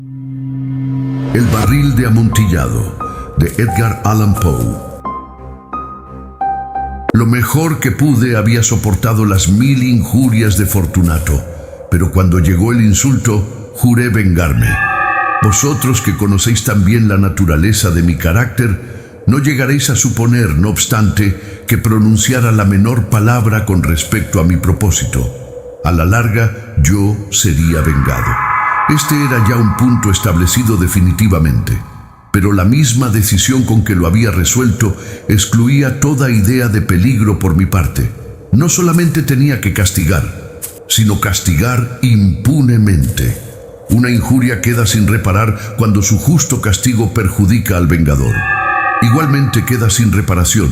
El barril de Amontillado, de Edgar Allan Poe. Lo mejor que pude había soportado las 1000 injurias de Fortunato, pero cuando llegó el insulto, juré vengarme. Vosotros que conocéis tan bien la naturaleza de mi carácter, no llegaréis a suponer, no obstante, que pronunciara la menor palabra con respecto a mi propósito. A la larga, yo sería vengado. Este era ya un punto establecido definitivamente, pero la misma decisión con que lo había resuelto excluía toda idea de peligro por mi parte. No solamente tenía que castigar, sino castigar impunemente. Una injuria queda sin reparar cuando su justo castigo perjudica al vengador. Igualmente queda sin reparación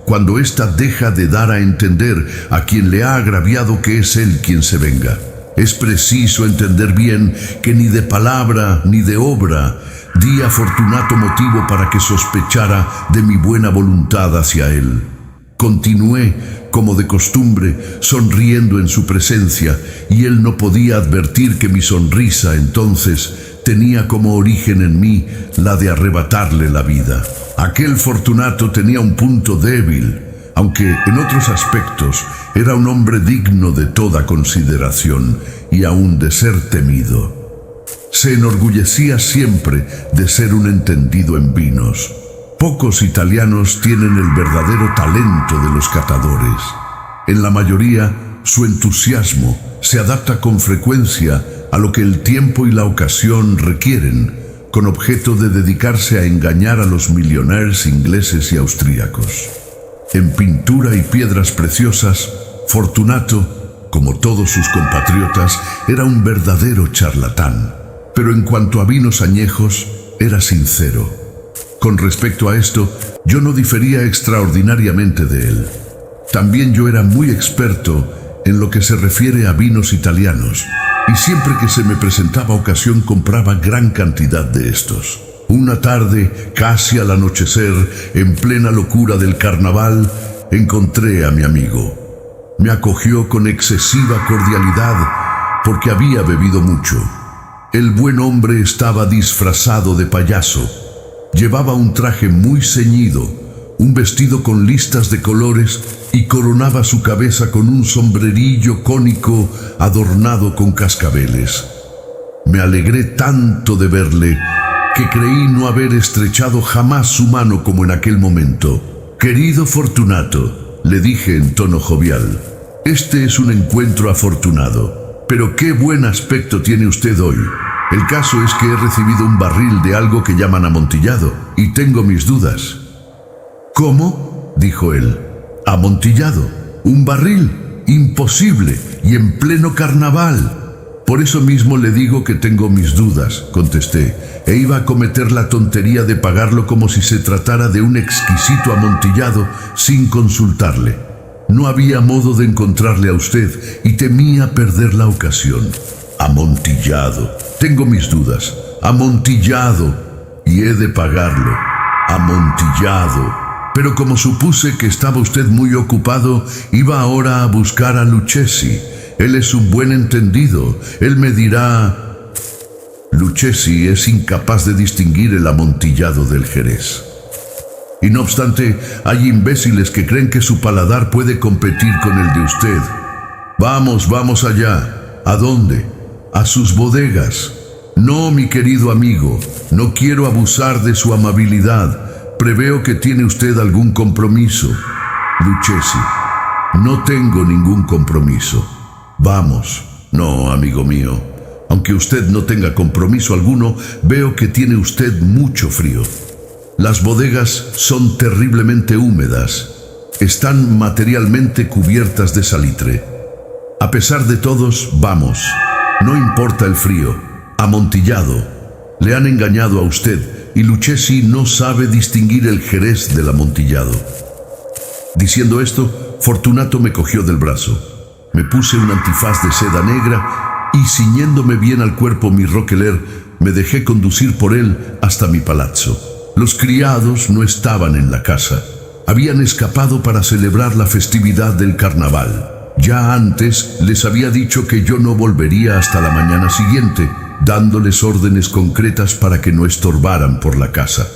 cuando ésta deja de dar a entender a quien le ha agraviado que es él quien se venga. Es preciso entender bien que ni de palabra ni de obra di a Fortunato motivo para que sospechara de mi buena voluntad hacia él. Continué, como de costumbre, sonriendo en su presencia, y él no podía advertir que mi sonrisa entonces tenía como origen en mí la de arrebatarle la vida. Aquel Fortunato tenía un punto débil, aunque en otros aspectos era un hombre digno de toda consideración y aún de ser temido. Se enorgullecía siempre de ser un entendido en vinos. Pocos italianos tienen el verdadero talento de los catadores. En la mayoría, su entusiasmo se adapta con frecuencia a lo que el tiempo y la ocasión requieren, con objeto de dedicarse a engañar a los millionaires ingleses y austríacos. En pintura y piedras preciosas, Fortunato, como todos sus compatriotas, era un verdadero charlatán, pero en cuanto a vinos añejos, era sincero. Con respecto a esto, yo no difería extraordinariamente de él. También yo era muy experto en lo que se refiere a vinos italianos, y siempre que se me presentaba ocasión compraba gran cantidad de estos. Una tarde, casi al anochecer, en plena locura del carnaval, encontré a mi amigo. Me acogió con excesiva cordialidad porque había bebido mucho. El buen hombre estaba disfrazado de payaso. Llevaba un traje muy ceñido, un vestido con listas de colores y coronaba su cabeza con un sombrerillo cónico adornado con cascabeles. Me alegré tanto de verle que creí no haber estrechado jamás su mano como en aquel momento. «Querido Fortunato», le dije en tono jovial, «este es un encuentro afortunado, pero qué buen aspecto tiene usted hoy. El caso es que he recibido un barril de algo que llaman amontillado, y tengo mis dudas». «¿Cómo?», dijo él. «¿Amontillado? ¿Un barril? Imposible, y en pleno carnaval». «Por eso mismo le digo que tengo mis dudas», contesté, e iba a cometer la tontería de pagarlo como si se tratara de un exquisito amontillado sin consultarle. No había modo de encontrarle a usted y temía perder la ocasión. «Amontillado. Tengo mis dudas. Amontillado. Y he de pagarlo. Amontillado. Pero como supuse que estaba usted muy ocupado, iba ahora a buscar a Lucchesi. Él es un buen entendido. Él me dirá...». Lucchesi es incapaz de distinguir el amontillado del Jerez. Y no obstante, hay imbéciles que creen que su paladar puede competir con el de usted. Vamos allá». «¿A dónde?». «A sus bodegas». «No, mi querido amigo, no quiero abusar de su amabilidad. Preveo que tiene usted algún compromiso». «Lucchesi, no tengo ningún compromiso». «Vamos». «No, amigo mío. Aunque usted no tenga compromiso alguno, veo que tiene usted mucho frío. Las bodegas son terriblemente húmedas. Están materialmente cubiertas de salitre. A pesar de todos, vamos. No importa el frío. Amontillado. Le han engañado a usted, y Lucchesi no sabe distinguir el Jerez del amontillado». Diciendo esto, Fortunato me cogió del brazo. Me puse un antifaz de seda negra y, ciñéndome bien al cuerpo mi roqueler, me dejé conducir por él hasta mi palazzo. Los criados no estaban en la casa. Habían escapado para celebrar la festividad del carnaval. Ya antes les había dicho que yo no volvería hasta la mañana siguiente, dándoles órdenes concretas para que no estorbaran por la casa.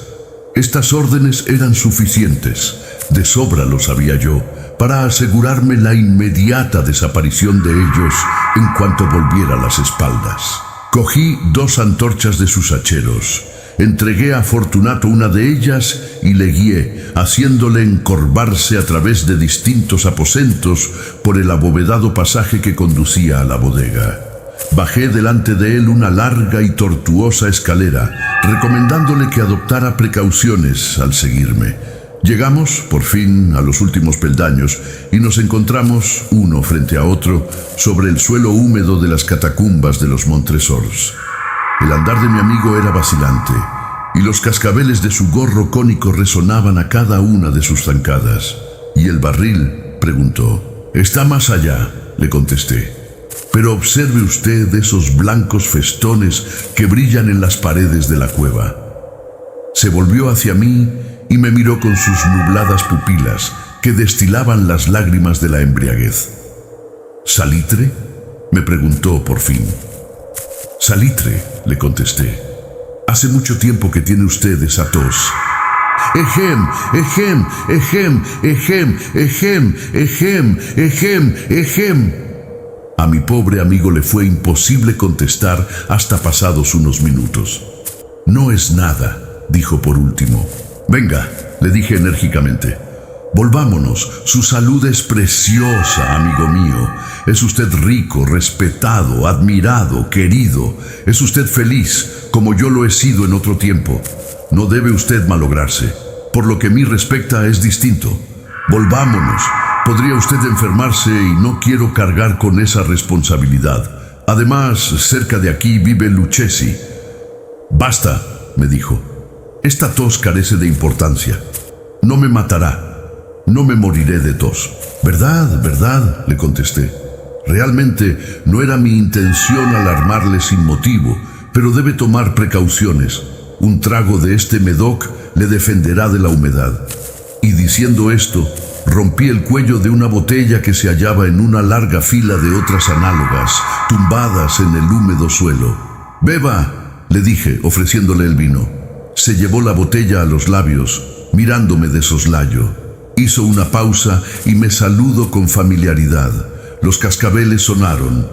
Estas órdenes eran suficientes, de sobra lo sabía yo, para asegurarme la inmediata desaparición de ellos en cuanto volviera las espaldas. Cogí 2 antorchas de sus hacheros, entregué a Fortunato una de ellas y le guié, haciéndole encorvarse a través de distintos aposentos por el abovedado pasaje que conducía a la bodega. Bajé delante de él una larga y tortuosa escalera, recomendándole que adoptara precauciones al seguirme. Llegamos, por fin, a los últimos peldaños y nos encontramos, uno frente a otro, sobre el suelo húmedo de las catacumbas de los Montresors. El andar de mi amigo era vacilante, y los cascabeles de su gorro cónico resonaban a cada una de sus zancadas. ¿Y el barril?, preguntó. «Está más allá», le contesté. «Pero observe usted esos blancos festones que brillan en las paredes de la cueva». Se volvió hacia mí y me miró con sus nubladas pupilas que destilaban las lágrimas de la embriaguez. «¿Salitre?», me preguntó por fin. «Salitre», le contesté. «Hace mucho tiempo que tiene usted esa tos». «Ejem, ejem, ejem, ejem, ejem, ejem, ejem, ejem». A mi pobre amigo le fue imposible contestar hasta pasados unos minutos. «No es nada», dijo por último. «Venga», le dije enérgicamente. «Volvámonos. Su salud es preciosa, amigo mío. Es usted rico, respetado, admirado, querido. Es usted feliz, como yo lo he sido en otro tiempo. No debe usted malograrse. Por lo que a mí respecta es distinto. Volvámonos. Podría usted enfermarse y no quiero cargar con esa responsabilidad. Además, cerca de aquí vive Lucchesi». «Basta», me dijo. «Esta tos carece de importancia. No me matará. No me moriré de tos». «¿Verdad, verdad?», le contesté. «Realmente no era mi intención alarmarle sin motivo, pero debe tomar precauciones. Un trago de este Medoc le defenderá de la humedad». Y diciendo esto, rompí el cuello de una botella que se hallaba en una larga fila de otras análogas, tumbadas en el húmedo suelo. «Beba», le dije, ofreciéndole el vino. Se llevó la botella a los labios, mirándome de soslayo. Hizo una pausa y me saludó con familiaridad. Los cascabeles sonaron.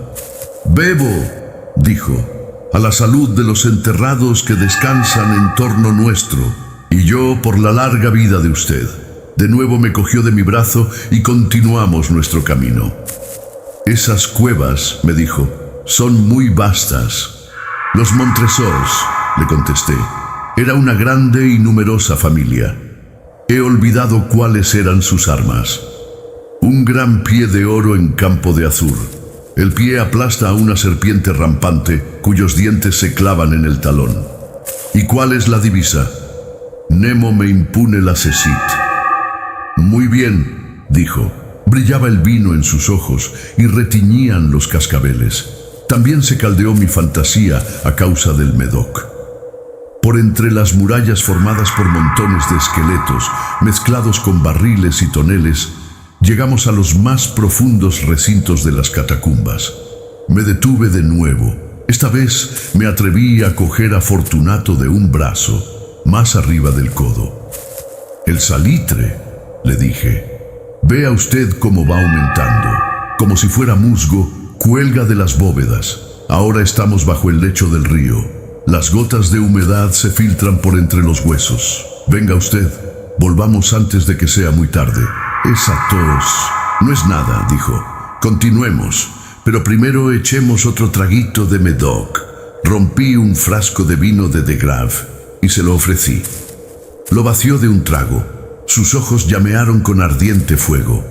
«Bebo», dijo, «a la salud de los enterrados que descansan en torno nuestro, y yo por la larga vida de usted». De nuevo me cogió de mi brazo y continuamos nuestro camino. «Esas cuevas», me dijo, «son muy vastas». «Los Montresors», le contesté. Era una grande y numerosa familia. He olvidado cuáles eran sus armas. Un gran pie de oro en campo de azur. El pie aplasta a una serpiente rampante cuyos dientes se clavan en el talón. ¿Y cuál es la divisa? «Nemo me impune la cecit». «Muy bien», dijo. Brillaba el vino en sus ojos y retiñían los cascabeles. También se caldeó mi fantasía a causa del Medoc. Por entre las murallas formadas por montones de esqueletos, mezclados con barriles y toneles, llegamos a los más profundos recintos de las catacumbas. Me detuve de nuevo. Esta vez me atreví a coger a Fortunato de un brazo, más arriba del codo. «El salitre», le dije. «Vea usted cómo va aumentando. Como si fuera musgo, cuelga de las bóvedas. Ahora estamos bajo el lecho del río. Las gotas de humedad se filtran por entre los huesos. Venga usted, volvamos antes de que sea muy tarde». «Esa tos no es nada», dijo. «Continuemos, pero primero echemos otro traguito de Medoc». Rompí un frasco de vino de Grave y se lo ofrecí. Lo vació de un trago. Sus ojos llamearon con ardiente fuego.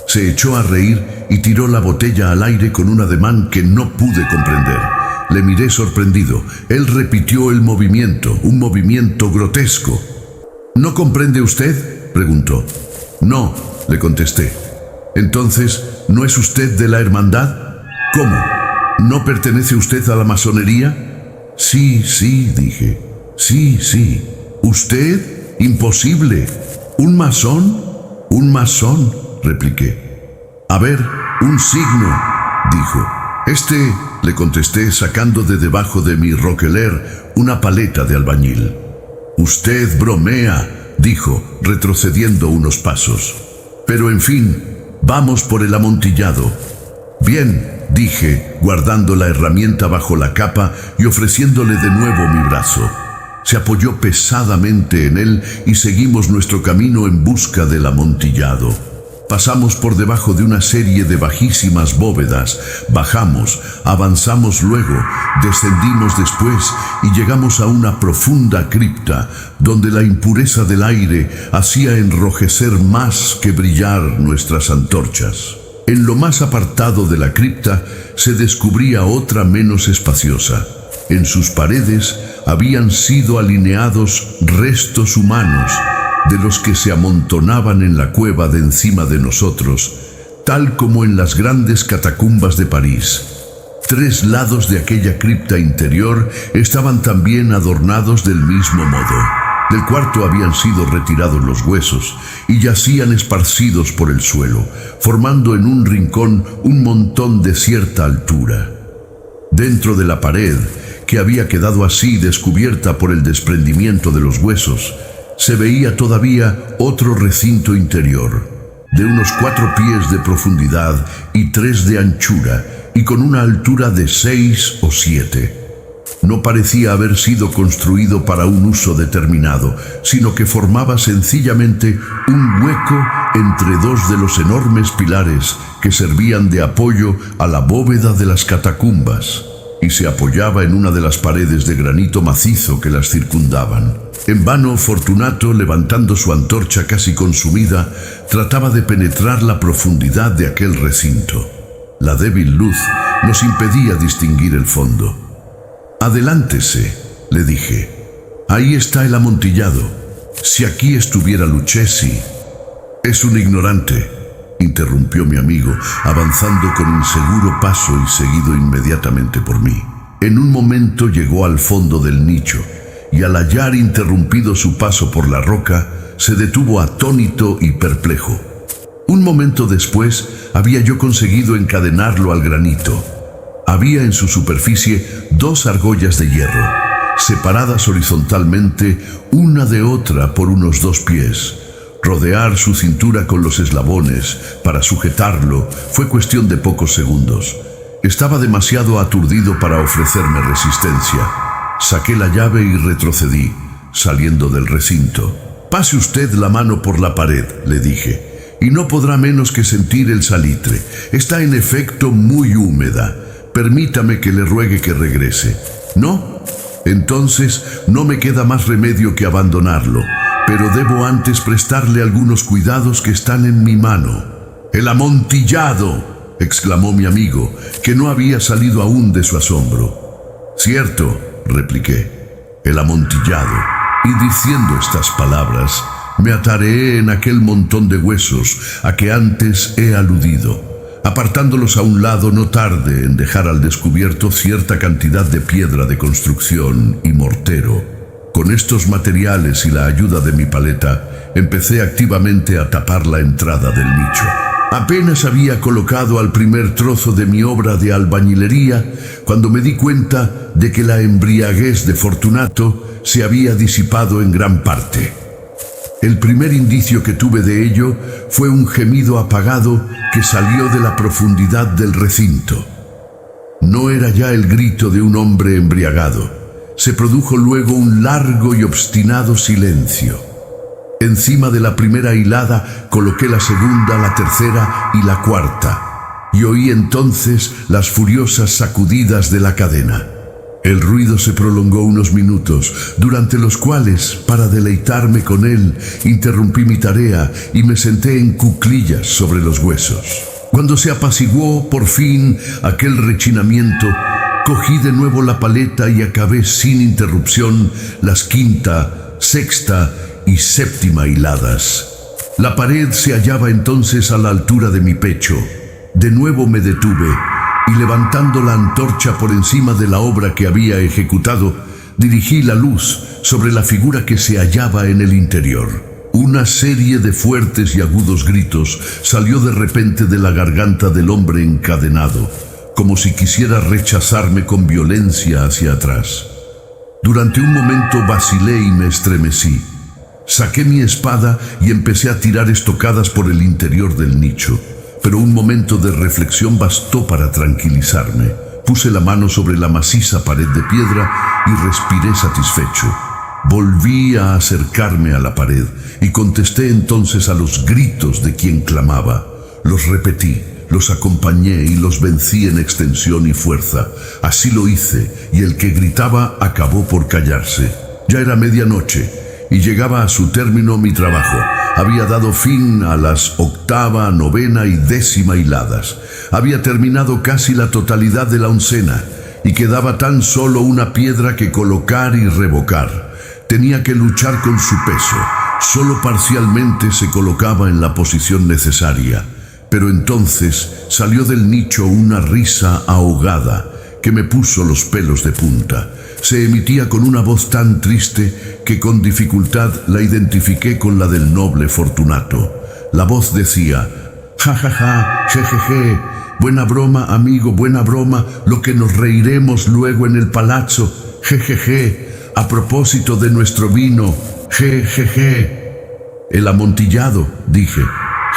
Se echó a reír y tiró la botella al aire con un ademán que no pude comprender. Le miré sorprendido. Él repitió el movimiento, un movimiento grotesco. «¿No comprende usted?», preguntó. «No», le contesté. «Entonces, ¿no es usted de la hermandad?». «¿Cómo? ¿No pertenece usted a la masonería?». «Sí, sí», dije. «Sí, sí». «¿Usted? Imposible». «¿Un masón?». «Un masón», repliqué. «A ver, un signo», dijo. Le contesté sacando de debajo de mi roqueler una paleta de albañil. Usted bromea, dijo, retrocediendo unos pasos. Pero en fin, vamos por el amontillado. Bien, dije, guardando la herramienta bajo la capa y ofreciéndole de nuevo mi brazo. Se apoyó pesadamente en él y seguimos nuestro camino en busca del amontillado. Pasamos por debajo de una serie de bajísimas bóvedas, bajamos, avanzamos luego, descendimos después y llegamos a una profunda cripta donde la impureza del aire hacía enrojecer más que brillar nuestras antorchas. En lo más apartado de la cripta se descubría otra menos espaciosa. En sus paredes habían sido alineados restos humanos, de los que se amontonaban en la cueva de encima de nosotros, tal como en las grandes catacumbas de París. 3 lados de aquella cripta interior estaban también adornados del mismo modo. Del cuarto habían sido retirados los huesos y yacían esparcidos por el suelo, formando en un rincón un montón de cierta altura. Dentro de la pared, que había quedado así descubierta por el desprendimiento de los huesos, se veía todavía otro recinto interior, de unos 4 pies de profundidad y 3 de anchura, y con una altura de 6 o 7. No parecía haber sido construido para un uso determinado, sino que formaba sencillamente un hueco entre 2 de los enormes pilares que servían de apoyo a la bóveda de las catacumbas, y se apoyaba en una de las paredes de granito macizo que las circundaban. En vano, Fortunato, levantando su antorcha casi consumida, trataba de penetrar la profundidad de aquel recinto. La débil luz nos impedía distinguir el fondo. «Adelántese», le dije. «Ahí está el amontillado. Si aquí estuviera Lucchesi». «Es un ignorante», interrumpió mi amigo, avanzando con inseguro paso y seguido inmediatamente por mí. En un momento llegó al fondo del nicho, y al hallar interrumpido su paso por la roca, se detuvo atónito y perplejo. Un momento después, había yo conseguido encadenarlo al granito. Había en su superficie 2 argollas de hierro, separadas horizontalmente una de otra por unos 2 pies. Rodear su cintura con los eslabones para sujetarlo fue cuestión de pocos segundos. Estaba demasiado aturdido para ofrecerme resistencia. Saqué la llave y retrocedí, saliendo del recinto. «Pase usted la mano por la pared», le dije, «y no podrá menos que sentir el salitre. Está en efecto muy húmeda. Permítame que le ruegue que regrese». «¿No? Entonces no me queda más remedio que abandonarlo, pero debo antes prestarle algunos cuidados que están en mi mano». «¡El amontillado!», exclamó mi amigo, que no había salido aún de su asombro. «Cierto», repliqué, «el amontillado». Y diciendo estas palabras, me atareé en aquel montón de huesos a que antes he aludido. Apartándolos a un lado, no tardé en dejar al descubierto cierta cantidad de piedra de construcción y mortero. Con estos materiales y la ayuda de mi paleta, empecé activamente a tapar la entrada del nicho. Apenas había colocado al primer trozo de mi obra de albañilería cuando me di cuenta de que la embriaguez de Fortunato se había disipado en gran parte. El primer indicio que tuve de ello fue un gemido apagado que salió de la profundidad del recinto. No era ya el grito de un hombre embriagado. Se produjo luego un largo y obstinado silencio. Encima de la primera hilada coloqué la segunda, la tercera y la cuarta, y oí entonces las furiosas sacudidas de la cadena. El ruido se prolongó unos minutos, durante los cuales, para deleitarme con él, interrumpí mi tarea y me senté en cuclillas sobre los huesos. Cuando se apaciguó por fin aquel rechinamiento, cogí de nuevo la paleta y acabé sin interrupción las quinta, sexta y séptima hiladas. La pared se hallaba entonces a la altura de mi pecho. De nuevo me detuve y, levantando la antorcha por encima de la obra que había ejecutado, dirigí la luz sobre la figura que se hallaba en el interior. Una serie de fuertes y agudos gritos salió de repente de la garganta del hombre encadenado, como si quisiera rechazarme con violencia hacia atrás. Durante un momento vacilé y me estremecí. Saqué mi espada y empecé a tirar estocadas por el interior del nicho, pero un momento de reflexión bastó para tranquilizarme. Puse la mano sobre la maciza pared de piedra y respiré satisfecho. Volví a acercarme a la pared y contesté entonces a los gritos de quien clamaba. Los repetí, los acompañé y los vencí en extensión y fuerza. Así lo hice y el que gritaba acabó por callarse. Ya era medianoche y llegaba a su término mi trabajo. Había dado fin a las 8ª, 9ª y 10ª hiladas. Había terminado casi la totalidad de la 11ª y quedaba tan solo una piedra que colocar y revocar. Tenía que luchar con su peso. Solo parcialmente se colocaba en la posición necesaria. Pero entonces salió del nicho una risa ahogada que me puso los pelos de punta. Se emitía con una voz tan triste que con dificultad la identifiqué con la del noble Fortunato. La voz decía: ja, ja, ja, jejeje, buena broma, amigo, buena broma, lo que nos reiremos luego en el palazzo, jejeje, a propósito de nuestro vino, jejeje. El amontillado, dije.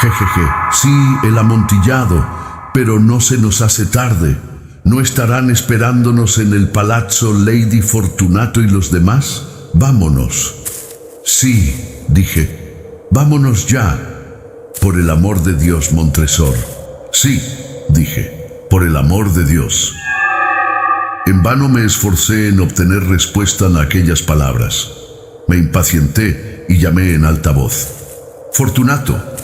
Jejeje, sí, el amontillado, pero no se nos hace tarde. ¿No estarán esperándonos en el palazzo Lady Fortunato y los demás? Vámonos. Sí, dije, vámonos ya. Por el amor de Dios, Montresor. Sí, dije, por el amor de Dios. En vano me esforcé en obtener respuesta a aquellas palabras. Me impacienté y llamé en alta voz: Fortunato.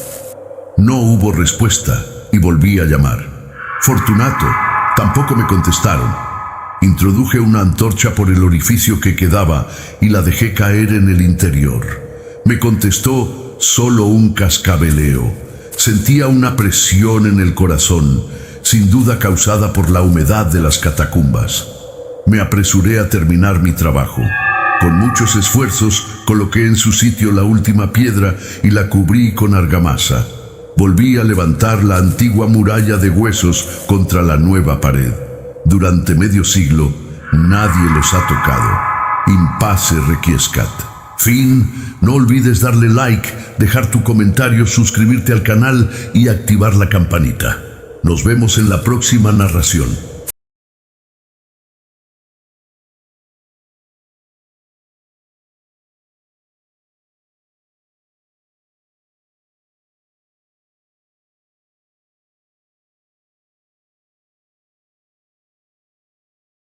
No hubo respuesta y volví a llamar: Fortunato. Tampoco me contestaron. Introduje una antorcha por el orificio que quedaba y la dejé caer en el interior. Me contestó solo un cascabeleo. Sentía una presión en el corazón, sin duda causada por la humedad de las catacumbas. Me apresuré a terminar mi trabajo. Con muchos esfuerzos coloqué en su sitio la última piedra y la cubrí con argamasa. Volví a levantar la antigua muralla de huesos contra la nueva pared. Durante medio siglo, nadie los ha tocado. In pace requiescat. Fin. No olvides darle like, dejar tu comentario, suscribirte al canal y activar la campanita. Nos vemos en la próxima narración.